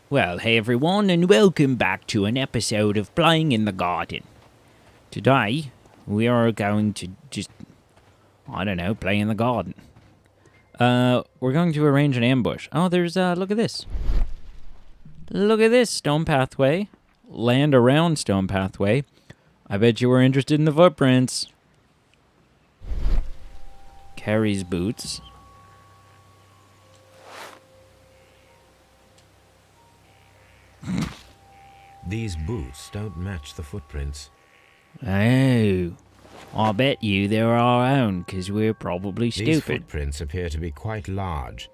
Well, hey everyone, and welcome back to an episode of Playing in the Garden. Today, we are going to just, play in the garden. We're going to arrange an ambush. Oh, there's, look at this. Look at this stone pathway. Land around stone pathway. I bet you were interested in the footprints. Carrie's boots. These boots don't match the footprints. Oh, I bet you they're our own, because we're probably stupid. These footprints appear to be quite large.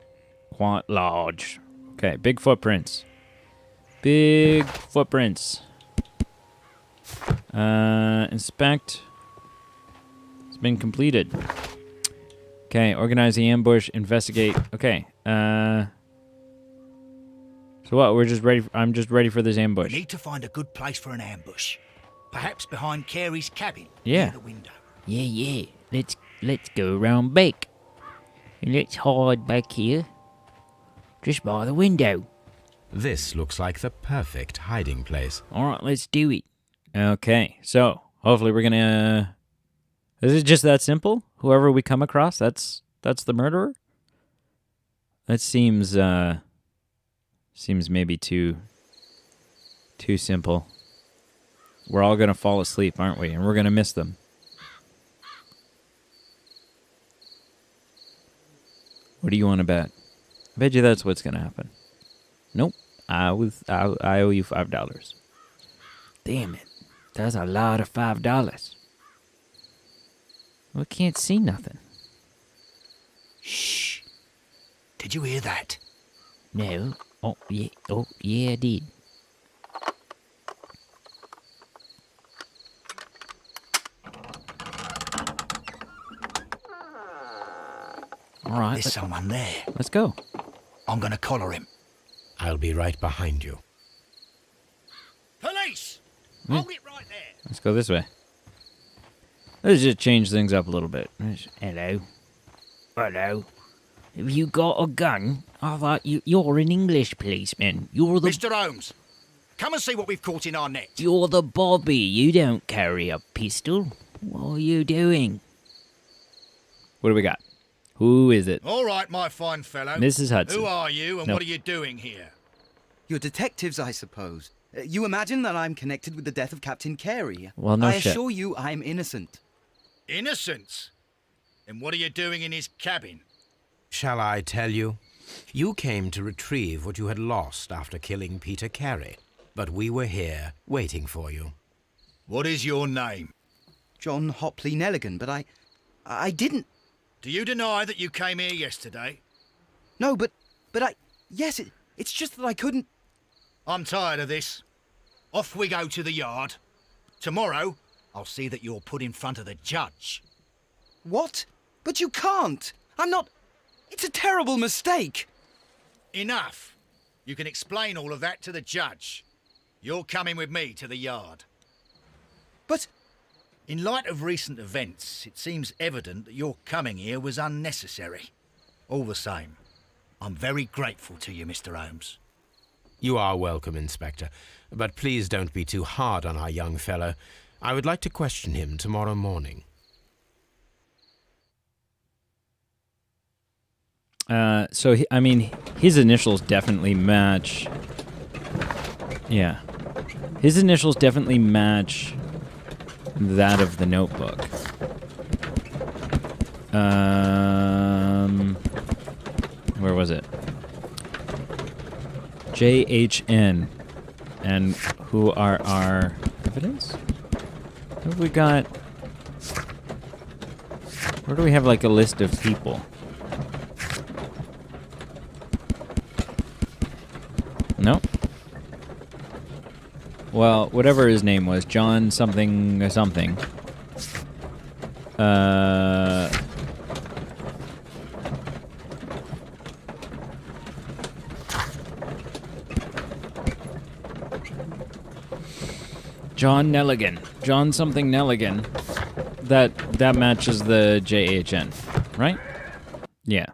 Quite large. Okay, big footprints. Big footprints. Inspect. It's been completed. Okay, organize the ambush, investigate. Okay, so what, we're just ready, I'm just ready for this ambush. We need to find a good place for an ambush. Perhaps behind Carey's cabin. Yeah. Near the window. Yeah. Let's go around back. And let's hide back here. Just by the window. This looks like the perfect hiding place. Alright, let's do it. Okay, so hopefully we're gonna... Is it just that simple? Whoever we come across, that's the murderer? That seems maybe too simple. We're all gonna fall asleep, aren't we? And we're gonna miss them. What do you want to bet? I bet you that's what's gonna happen. Nope. I owe you $5. Damn it. That's a lot of $5. We can't see nothing. Shh. Did you hear that? No. Oh, yeah, I did. All right. There's someone there. Let's go. I'm going to collar him. I'll be right behind you. Police! Hold it right there. Let's go this way. Let's just change things up a little bit. Hello. Hello. Have you got a gun? I thought you're an English policeman. You're the... Mr. Holmes, come and see what we've caught in our net. You're the Bobby. You don't carry a pistol. What are you doing? What do we got? Who is it? All right, my fine fellow. Mrs. Hudson. Who are you and No. what are you doing here? You're detectives, I suppose. You imagine that I'm connected with the death of Captain Carey. Well, no I shit. assure you I'm innocent. Innocence? Then what are you doing in his cabin? Shall I tell you? You came to retrieve what you had lost after killing Peter Carey, but we were here waiting for you. What is your name? John Hopley Nelligan, but I didn't... Do you deny that you came here yesterday? No, but yes, it's just that I couldn't... I'm tired of this. Off we go to the yard. Tomorrow, I'll see that you're put in front of the judge. What? But you can't! I'm not... It's a terrible mistake! Enough. You can explain all of that to the judge. You're coming with me to the yard. But... In light of recent events, it seems evident that your coming here was unnecessary. All the same, I'm very grateful to you, Mr. Holmes. You are welcome, Inspector, but please don't be too hard on our young fellow. I would like to question him tomorrow morning. His initials definitely match. Yeah. His initials definitely match that of the notebook. Where was it? JHN. And who are our evidence? What have we got? Where do we have like a list of people? No. Well, whatever his name was, John something something. John Nelligan. John something Nelligan. That matches the JHN, right? Yeah.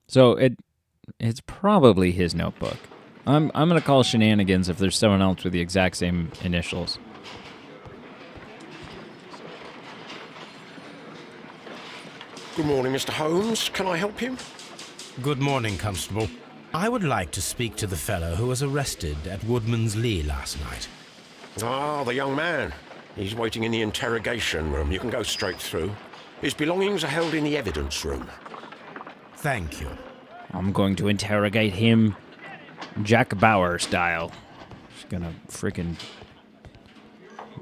So it's probably his notebook. I'm gonna call shenanigans if there's someone else with the exact same initials. Good morning, Mr. Holmes. Can I help you? Good morning, Constable. I would like to speak to the fellow who was arrested at Woodman's Lee last night. Ah, the young man. He's waiting in the interrogation room. You can go straight through. His belongings are held in the evidence room. Thank you. I'm going to interrogate him Jack Bauer style. Just gonna freaking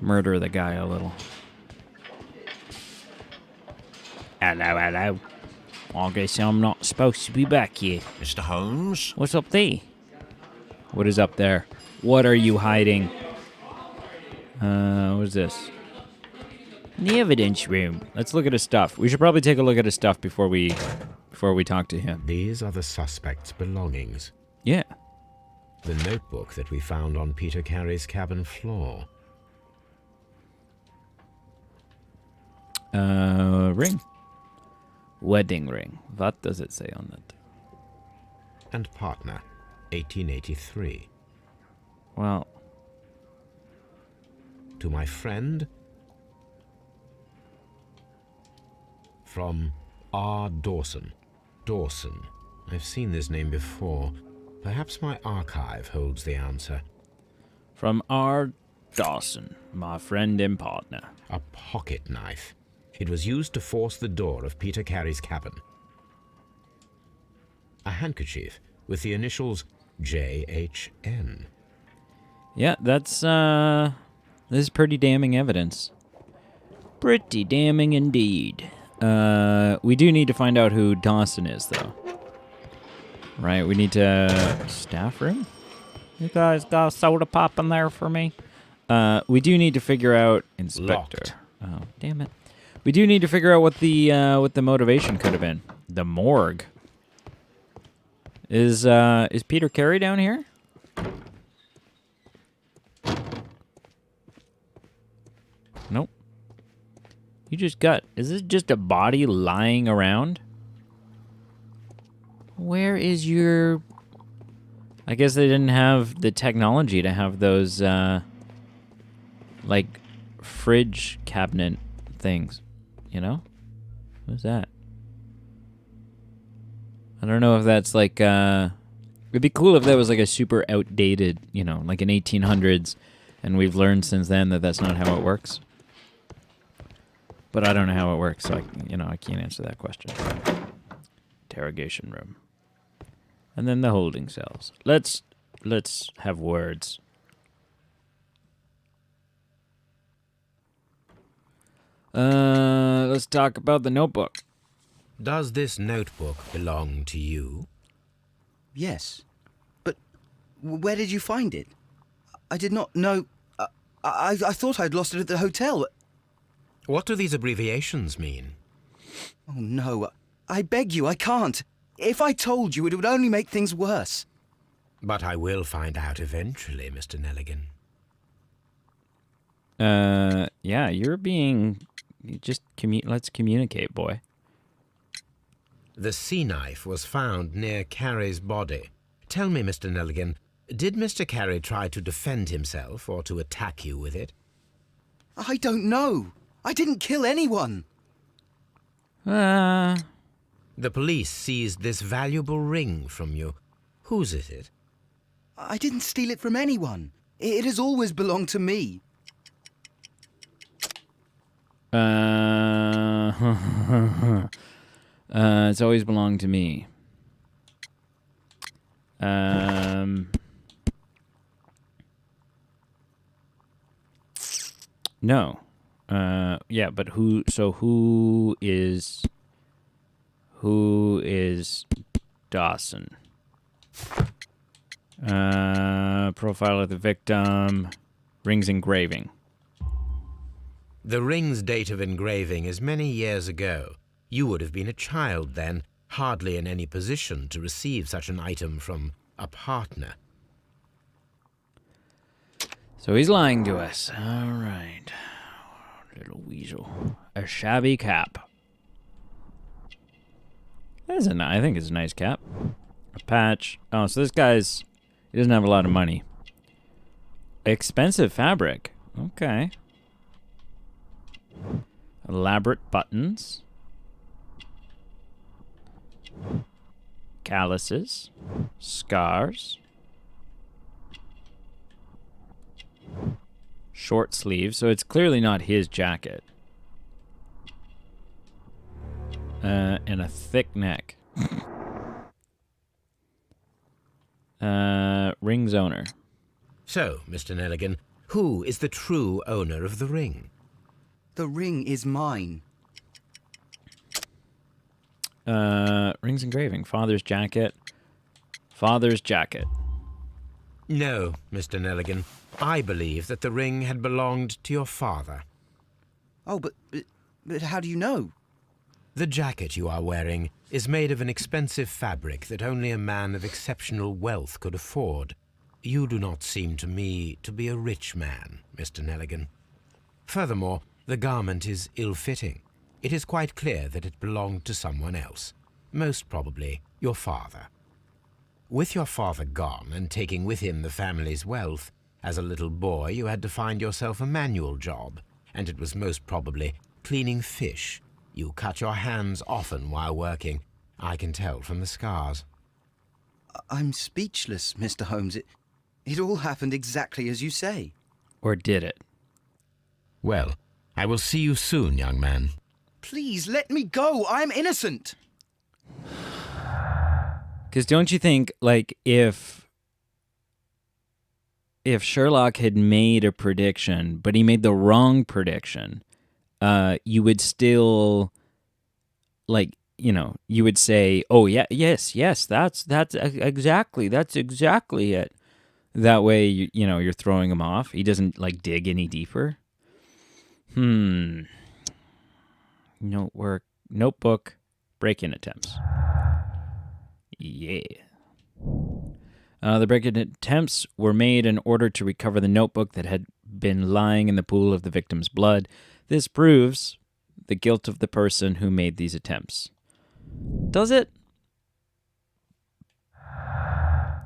murder the guy a little. Hello, hello. I guess I'm not supposed to be back here. Mr. Holmes? What's up there? What is up there? What are you hiding? What's this? In the evidence room. Let's look at his stuff. We should probably take a look at his stuff before we talk to him. These are the suspect's belongings. Yeah. The notebook that we found on Peter Carey's cabin floor. Ring. Wedding ring. What does it say on it? And partner, 1883. Well, To my friend, from R. Dawson. Dawson. I've seen this name before. Perhaps my archive holds the answer. from R. Dawson, my friend and partner. A pocket knife. It was used to force the door of Peter Carey's cabin. A handkerchief with the initials JHN. Yeah, that's, this is pretty damning evidence. Pretty damning indeed. We do need to find out who Dawson is, though. Right, we need to... Staff room? You guys got a soda pop in there for me? We do need to figure out... Inspector. Locked. Oh, damn it. We do need to figure out what the motivation could have been. The morgue. Is Peter Carey down here? Nope. You just got... Is this just a body lying around? Where is your... I guess they didn't have the technology to have those, like, fridge cabinet things. You know? What's that? I don't know if that's like, it'd be cool if that was like a super outdated, you know, like an 1800s, and we've learned since then that that's not how it works. But I don't know how it works, so I can't answer that question. Interrogation room. And then the holding cells. Let's have words. Let's talk about the notebook. Does this notebook belong to you? Yes. But where did you find it? I did not know... I thought I'd lost it at the hotel. What do these abbreviations mean? Oh, no. I beg you, I can't. If I told you, it would only make things worse. But I will find out eventually, Mr. Nelligan. Yeah, you're being... let's communicate, boy. The sea knife was found near Carey's body. Tell me, Mr. Nelligan, did Mr. Carey try to defend himself or to attack you with it? I don't know. I didn't kill anyone. The police seized this valuable ring from you. Whose is it? I didn't steal it from anyone. It has always belonged to me. It's always belonged to me. No. Yeah, but who is Dawson? Profile of the victim, rings engraving. The ring's date of engraving is many years ago. You would have been a child then, hardly in any position to receive such an item from a partner. So he's lying to us. All right. Little weasel. A shabby cap. I think it's a nice cap. A patch. Oh, so this guy's He doesn't have a lot of money. Expensive fabric. Okay. Elaborate buttons. Calluses. Scars. Short sleeves, so it's clearly not his jacket. And a thick neck. Ring's owner. So, Mr. Nelligan, who is the true owner of the ring? The ring is mine. Ring's engraving. Father's jacket. Father's jacket. No, Mr. Nelligan. I believe that the ring had belonged to your father. Oh, but how do you know? The jacket you are wearing is made of an expensive fabric that only a man of exceptional wealth could afford. You do not seem to me to be a rich man, Mr. Nelligan. Furthermore, the garment is ill-fitting. It is quite clear that it belonged to someone else, most probably your father. With your father gone and taking with him the family's wealth, as a little boy you had to find yourself a manual job, and it was most probably cleaning fish. You cut your hands often while working. I can tell from the scars. I'm speechless, Mr. Holmes. It all happened exactly as you say. Or did it? Well, I will see you soon, young man. Please, let me go. I'm innocent. Because don't you think, like, if Sherlock had made a prediction, but he made the wrong prediction, you would still, like, you know, you would say, oh, yeah, yes, that's exactly it. That way, you know, you're throwing him off. He doesn't, like, dig any deeper. Notebook, break-in attempts. Yeah. The break-in attempts were made in order to recover the notebook that had been lying in the pool of the victim's blood. This proves the guilt of the person who made these attempts. Does it?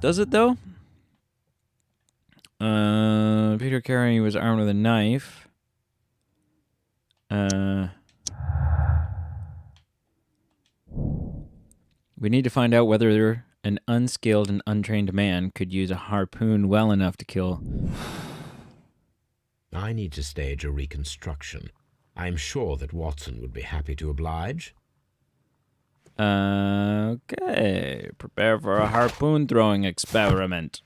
Does it, though? Peter Carey was armed with a knife. We need to find out whether an unskilled and untrained man could use a harpoon well enough to kill. I need to stage a reconstruction. I am sure that Watson would be happy to oblige. Okay. Prepare for a harpoon throwing experiment.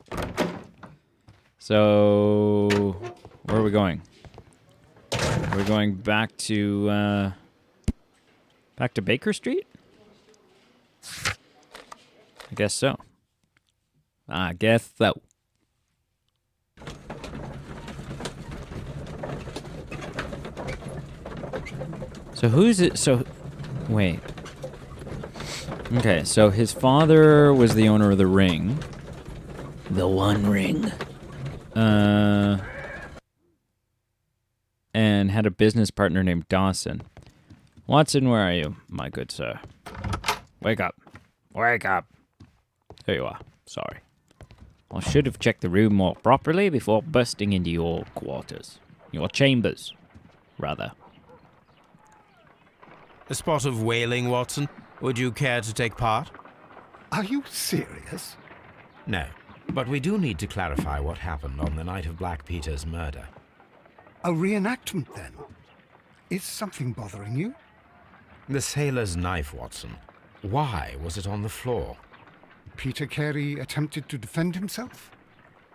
So, where are we going? We're going back to Baker Street? I guess so. So who's it? So, wait. Okay, so his father was the owner of the ring. The One Ring. And had a business partner named Dawson. Watson, where are you, my good sir? Wake up. Wake up. There you are. Sorry. I should have checked the room more properly before bursting into your quarters. Your chambers, rather. A spot of whaling, Watson. Would you care to take part? Are you serious? No, but we do need to clarify what happened on the night of Black Peter's murder. A reenactment, then? Is something bothering you? The sailor's knife, Watson. Why was it on the floor? Peter Carey attempted to defend himself?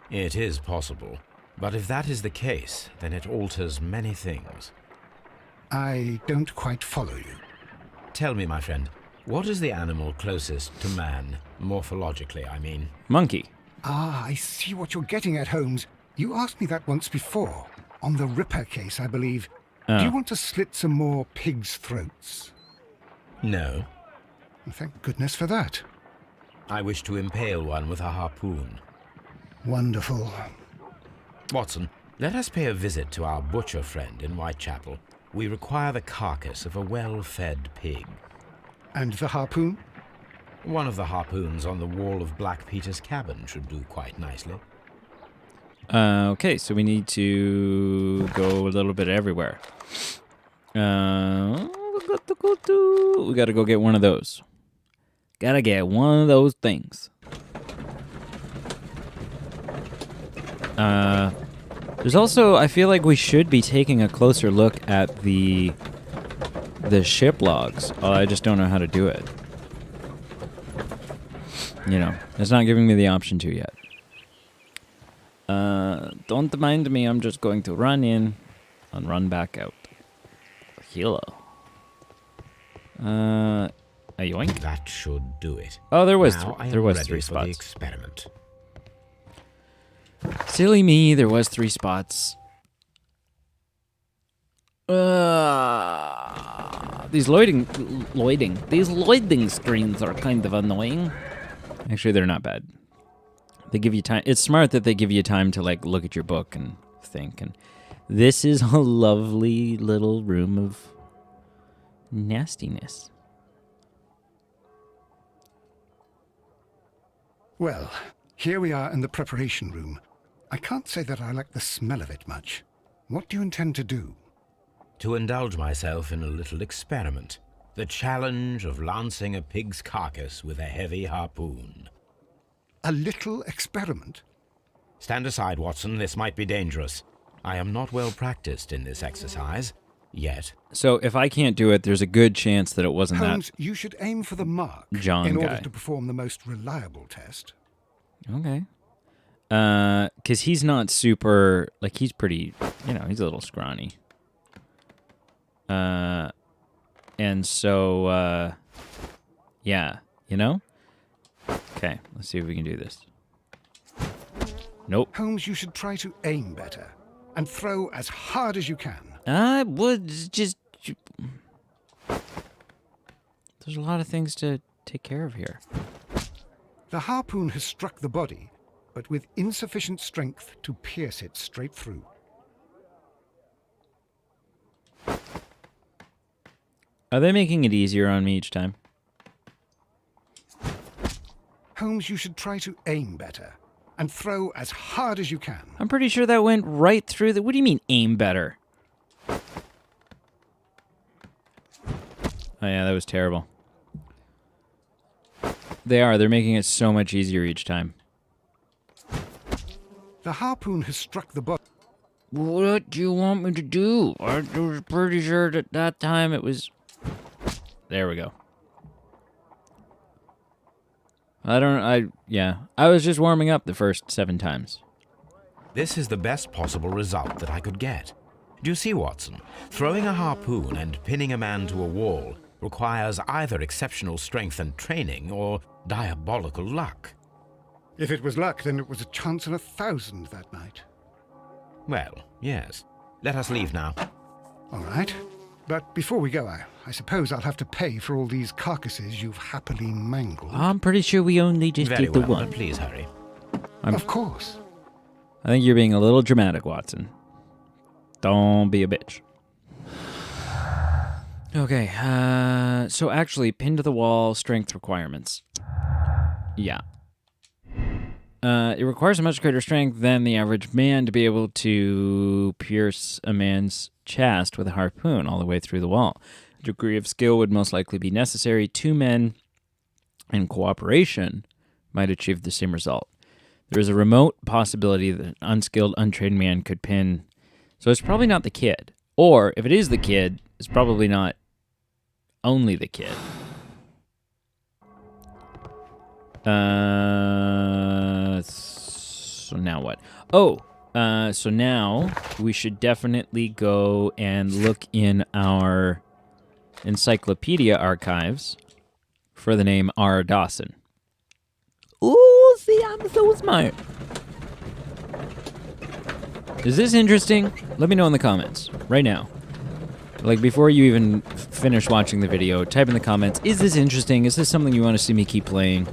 It is possible. But if that is the case, then it alters many things. I don't quite follow you. Tell me, my friend, what is the animal closest to man, morphologically, I mean? Monkey. Ah, I see what you're getting at, Holmes. You asked me that once before. On the Ripper case, I believe. Do you want to slit some more pigs' throats? No. Thank goodness for that. I wish to impale one with a harpoon. Wonderful. Watson, let us pay a visit to our butcher friend in Whitechapel. We require the carcass of a well-fed pig. And the harpoon? One of the harpoons on the wall of Black Peter's cabin should do quite nicely. Okay, so we need to go a little bit everywhere. We gotta go get one of those. Gotta get one of those things. There's also, I feel like we should be taking a closer look at the ship logs. I just don't know how to do it. You know, it's not giving me the option to yet. Don't mind me, I'm just going to run in and run back out. Hello. A yoink. That should do it. Oh, there was Now there was ready 3 for the spots. experiment. Silly me, there was 3 spots. These loading screens are kind of annoying. Actually, they're not bad. They give you time. It's smart that they give you time to like look at your book and think. And this is a lovely little room of nastiness. Well, here we are in the preparation room. I can't say that I like the smell of it much. What do you intend to do? To indulge myself in a little experiment. The challenge of lancing a pig's carcass with a heavy harpoon. A little experiment? Stand aside, Watson. This might be dangerous. I am not well practiced in this exercise, yet. So if I can't do it, there's a good chance that it wasn't Holmes, you should aim for the mark John in order guy. to perform the most reliable test. that. Okay. Because he's not super, like, he's pretty, you know, he's a little scrawny. And so, yeah, you know? Okay, let's see if we can do this. Nope. Holmes, you should try to aim better and throw as hard as you can. I would just... There's a lot of things to take care of here. The harpoon has struck the body, but with insufficient strength to pierce it straight through. Are they making it easier on me each time? Holmes, you should try to aim better and throw as hard as you can. I'm pretty sure that went right through the... What do you mean, aim better? Oh yeah, that was terrible. They're making it so much easier each time. The harpoon has struck the body. What do you want me to do? I was pretty sure that time it was... There we go. Yeah. I was just warming up the first 7 times. This is the best possible result that I could get. Do you see, Watson? Throwing a harpoon and pinning a man to a wall requires either exceptional strength and training or diabolical luck. If it was luck, then it was a chance in 1,000 that night. Well, yes. Let us leave now. All right. But before we go, I suppose I'll have to pay for all these carcasses you've happily mangled. I'm pretty sure we only just Very did the well, one. but please hurry. Of course. I think you're being a little dramatic, Watson. Don't be a bitch. Okay, so actually, pin to the wall, strength requirements. Yeah. It requires a much greater strength than the average man to be able to pierce a man's chest with a harpoon all the way through the wall. A degree of skill would most likely be necessary. 2 men in cooperation might achieve the same result. There is a remote possibility that an unskilled, untrained man could pin... So it's probably not the kid. Or, if it is the kid, it's probably not only the kid. So now what? Oh, so now we should definitely go and look in our encyclopedia archives for the name R. Dawson. Ooh, see, I'm so smart. Is this interesting? Let me know in the comments right now. Like, before you even finish watching the video, type in the comments, is this interesting? Is this something you want to see me keep playing?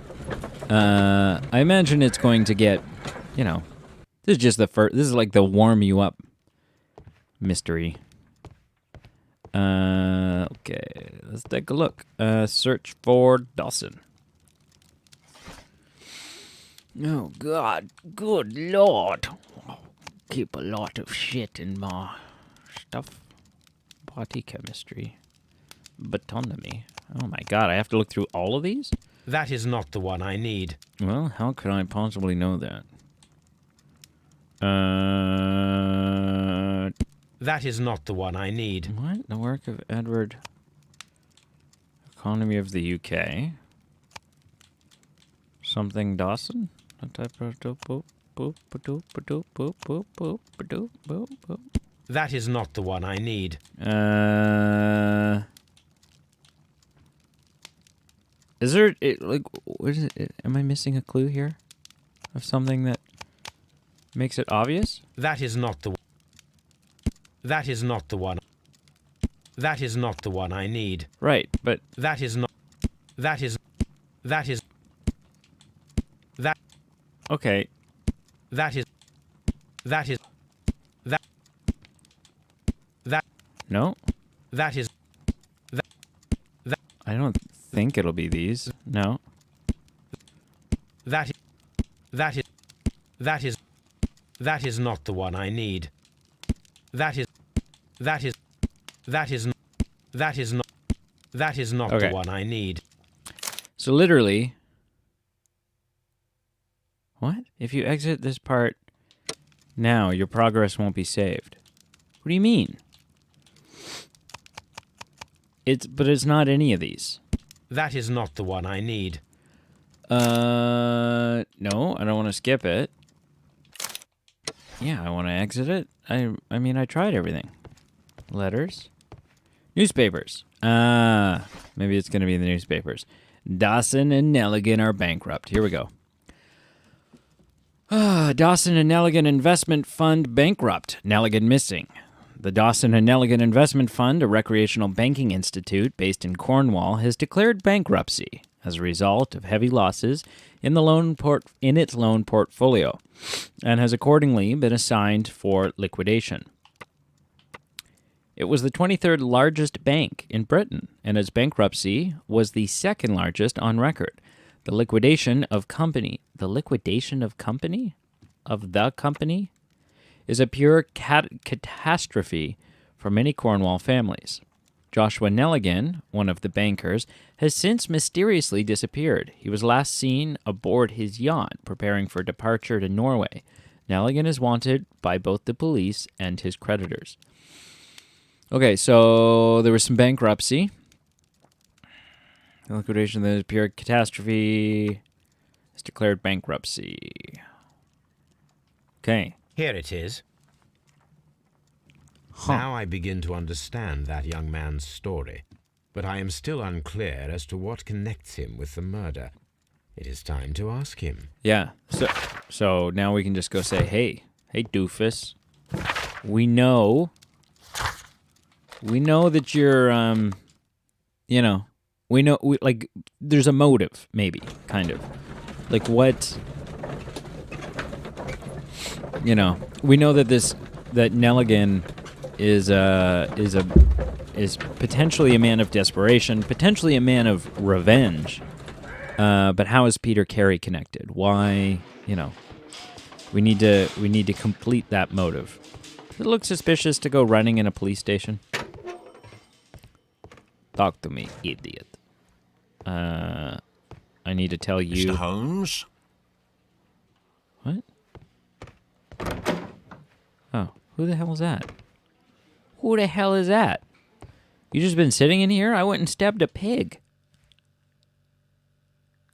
I imagine it's going to get, you know, this is just the first, this is like the warm you up mystery. Okay, let's take a look. Search for Dawson. Oh, God. Good Lord. Keep a lot of shit in my stuff. Body chemistry. Botany. Oh, my God. I have to look through all of these? That is not the one I need. Well, how could I possibly know that? That is not the one I need. What? The work of Edward. Economy of the UK. Something Dawson? That is not the one I need. Is there, what is it? Am I missing a clue here? Of something that makes it obvious? That is not the one. That is not the one. That is not the one I need. Right, but... That is not... That is... That is... That... Okay. That is... That is... That... That... No? That is... That... That... I don't think it'll be these. No. That... That is... That is... That is not the one I need. That is... That is... That is... That is not... That is not Okay. the one I need. So literally... What? If you exit this part now, your progress won't be saved. What do you mean? But it's not any of these. That is not the one I need. No, I don't want to skip it. Yeah, I want to exit it. I mean, I tried everything. Letters. Newspapers. Maybe it's going to be the newspapers. Dawson and Nelligan are bankrupt. Here we go. Dawson and Nelligan Investment Fund bankrupt. Nelligan missing. The Dawson and Nelligan Investment Fund, a recreational banking institute based in Cornwall, has declared bankruptcy as a result of heavy losses in its loan portfolio, and has accordingly been assigned for liquidation. It was the 23rd largest bank in Britain, and its bankruptcy was the second largest on record. The liquidation of the company is a pure catastrophe for many Cornwall families. Joshua Nelligan, one of the bankers, has since mysteriously disappeared. He was last seen aboard his yacht, preparing for departure to Norway. Nelligan is wanted by both the police and his creditors. Okay, so there was some bankruptcy. The liquidation of the pure catastrophe has declared bankruptcy. Okay. Here it is. Now I begin to understand that young man's story, but I am still unclear as to what connects him with the murder. It is time to ask him. Yeah. So now we can just go say, hey, doofus. We know that you're, there's a motive, maybe, kind of. Like what, we know that that Nelligan is potentially a man of desperation, potentially a man of revenge. But how is Peter Carey connected? Why, we need to complete that motive. Does it look suspicious to go running in a police station? Talk to me, idiot. I need to tell you... Mr. Holmes? What? Oh, who the hell is that? Who the hell is that? You just been sitting in here? I went and stabbed a pig.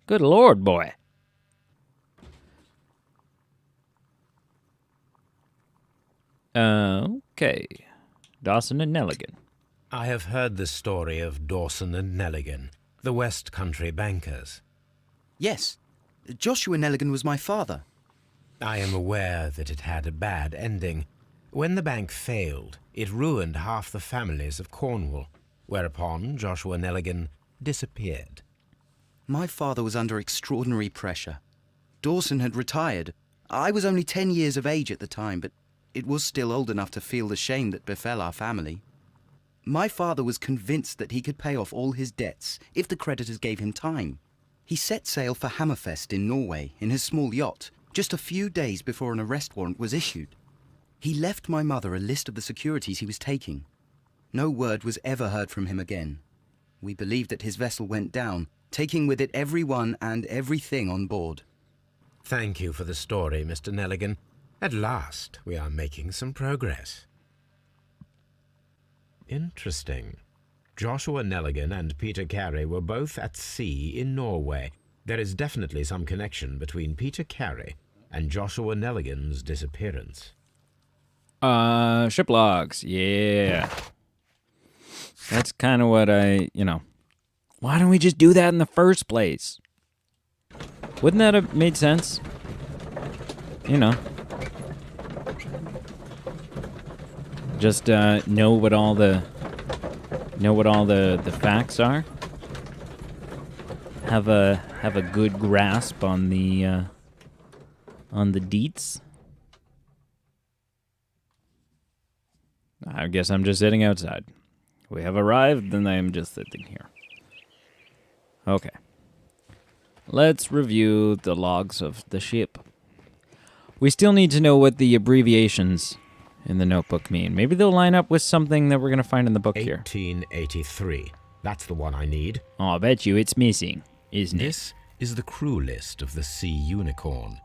Good Lord, boy. Okay. Dawson and Nelligan. I have heard the story of Dawson and Nelligan, the West Country bankers. Yes, Joshua Nelligan was my father. I am aware that it had a bad ending. When the bank failed, it ruined half the families of Cornwall, whereupon Joshua Nelligan disappeared. My father was under extraordinary pressure. Dawson had retired. I was only 10 years of age at the time, but it was still old enough to feel the shame that befell our family. My father was convinced that he could pay off all his debts if the creditors gave him time. He set sail for Hammerfest in Norway in his small yacht, just a few days before an arrest warrant was issued. He left my mother a list of the securities he was taking. No word was ever heard from him again. We believe that his vessel went down, taking with it everyone and everything on board. Thank you for the story, Mr. Nelligan. At last, we are making some progress. Interesting. Joshua Nelligan and Peter Carey were both at sea in Norway. There is definitely some connection between Peter Carey and Joshua Nelligan's disappearance. Ship logs. Yeah. That's kind of what why don't we just do that in the first place? Wouldn't that have made sense? Just know what all the facts are. Have a good grasp on the deets. I guess I'm just sitting outside. We have arrived, and I am just sitting here. Okay. Let's review the logs of the ship. We still need to know what the abbreviations in the notebook mean. Maybe they'll line up with something that we're going to find in the book here. 1883. That's the one I need. Oh, I bet you it's missing, isn't it? This is the crew list of the Sea Unicorn.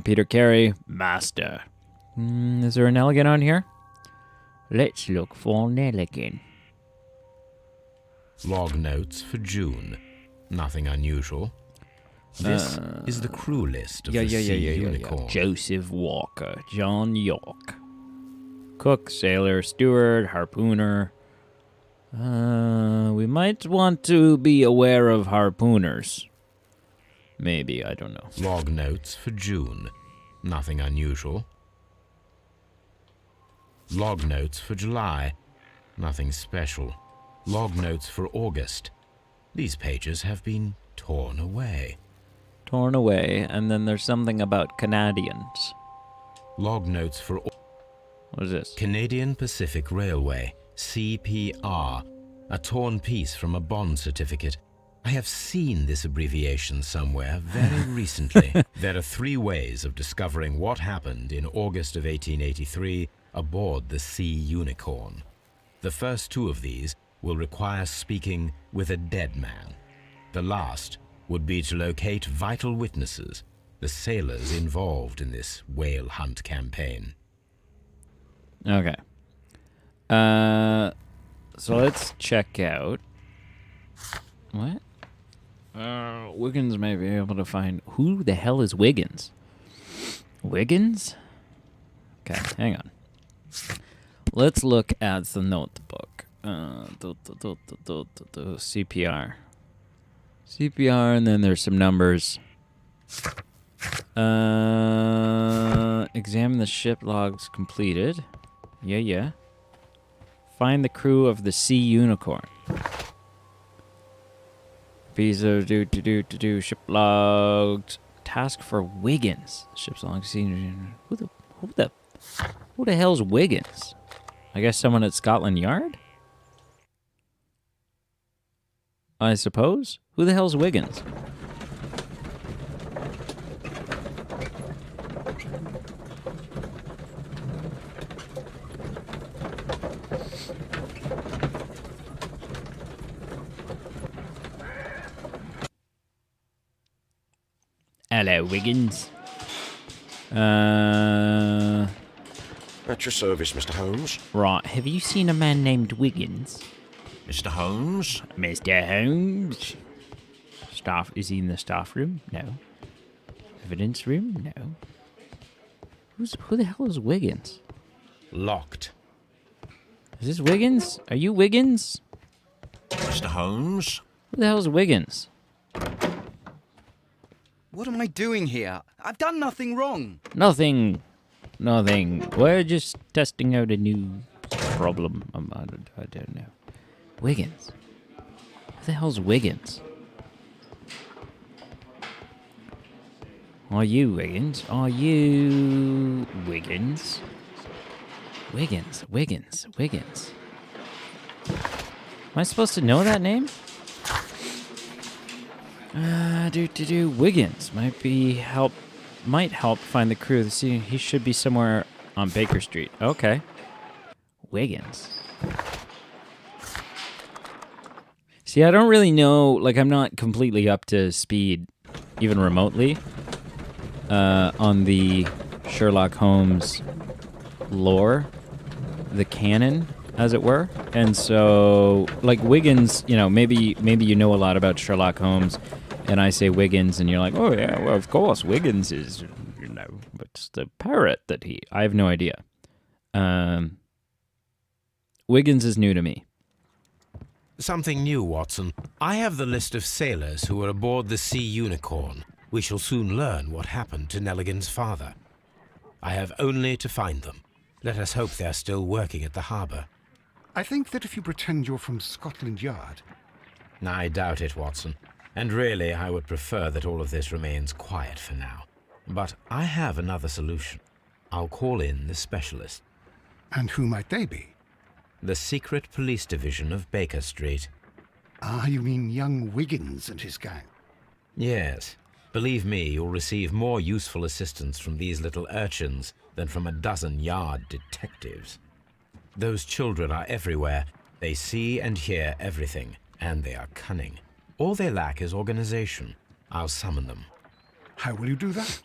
Peter Carey, master. Is there an Nelligan on here? Let's look for Nelligan. Log notes for June. Nothing unusual. This is the crew list of the Sea Unicorn. Joseph Walker, John York. Cook, sailor, steward, harpooner. We might want to be aware of harpooners. Maybe, I don't know. Log notes for June. Nothing unusual. Log notes for July. Nothing special. Log notes for August. These pages have been torn away. Torn away, and then there's something about Canadians. Log notes for... What is this? Canadian Pacific Railway, CPR. A torn piece from a bond certificate. I have seen this abbreviation somewhere very recently. There are 3 ways of discovering what happened in August of 1883 aboard the Sea Unicorn. The first 2 of these will require speaking with a dead man. The last would be to locate vital witnesses, the sailors involved in this whale hunt campaign. Okay. So let's check out... What? Wiggins may be able to find... Who the hell is Wiggins? Wiggins? Okay, hang on. Let's look at the notebook. CPR. CPR, and then there's some numbers. Examine the ship logs completed. Yeah. Find the crew of the Sea Unicorn. Visa, do ship logs. Task for Wiggins. Ship's logs. Who the hell's Wiggins? I guess someone at Scotland Yard? I suppose. Who the hell's Wiggins? Hello, Wiggins. At your service, Mr. Holmes. Right. Have you seen a man named Wiggins? Mr. Holmes? Mr. Holmes? Staff, is he in the staff room? No. Evidence room? No. Who the hell is Wiggins? Locked. Is this Wiggins? Are you Wiggins? Mr. Holmes? Who the hell is Wiggins? What am I doing here? I've done nothing wrong. Nothing. We're just testing out a new problem. I don't know. Wiggins. Who the hell's Wiggins? Are you Wiggins? Are you Wiggins? Wiggins. Am I supposed to know that name? Wiggins might help find the crew. See, he should be somewhere on Baker Street. Okay. Wiggins. See, I don't really know, like, I'm not completely up to speed, even remotely, on the Sherlock Holmes lore, the canon, as it were. And so, like, Wiggins, you know, maybe you know a lot about Sherlock Holmes, and I say Wiggins, and you're like, oh, yeah, well, of course, Wiggins is, you know, it's the parrot that I have no idea. Wiggins is new to me. Something new, Watson. I have the list of sailors who were aboard the Sea Unicorn. We shall soon learn what happened to Nelligan's father. I have only to find them. Let us hope they're still working at the harbour. I think that if you pretend you're from Scotland Yard... I doubt it, Watson. And really, I would prefer that all of this remains quiet for now. But I have another solution. I'll call in the specialist. And who might they be? The secret police division of Baker Street. Ah, you mean young Wiggins and his gang? Yes. Believe me, you'll receive more useful assistance from these little urchins than from a dozen yard detectives. Those children are everywhere. They see and hear everything, and they are cunning. All they lack is organization. I'll summon them. How will you do that?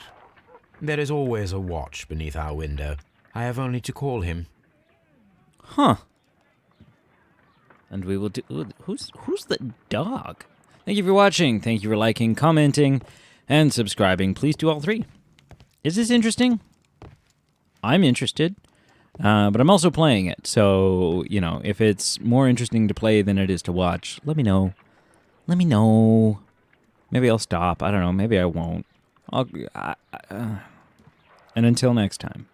There is always a watch beneath our window. I have only to call him. Huh. And we will do... Ooh, who's the dog? Thank you for watching. Thank you for liking, commenting, and subscribing. Please do all three. Is this interesting? I'm interested. But I'm also playing it. So, you know, if it's more interesting to play than it is to watch, let me know. Let me know. Maybe I'll stop. I don't know. Maybe I won't. And until next time.